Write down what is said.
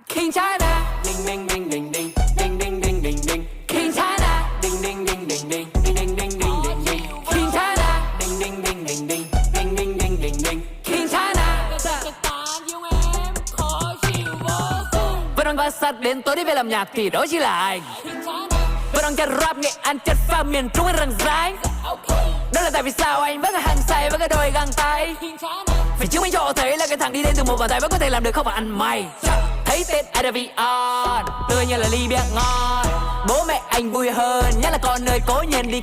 King China, ding ding ding ding ding, ding ding ding ding ding. King China, ding ding ding ding ding, ding ding ding ding ding ding. King China, ding ding ding ding ding, ding ding ding ding ding. King China. Vẫn đang bát sát đến tối đi về làm nhạc thì đó chỉ là anh. Vẫn đang chất rap nghệ An chất pha miền Trung anh răng rái. Đó là tại vì sao anh vẫn là hàng say với cái đôi găng tay. Vì chứng minh cho họ thấy là cái thằng đi đến từ một bàn tay vẫn có thể làm được không phải ăn mày. Thấy tên Adavion tươi như là ly bia ngon. Bố mẹ anh vui hơn nhất là con ơi cố nhiên đi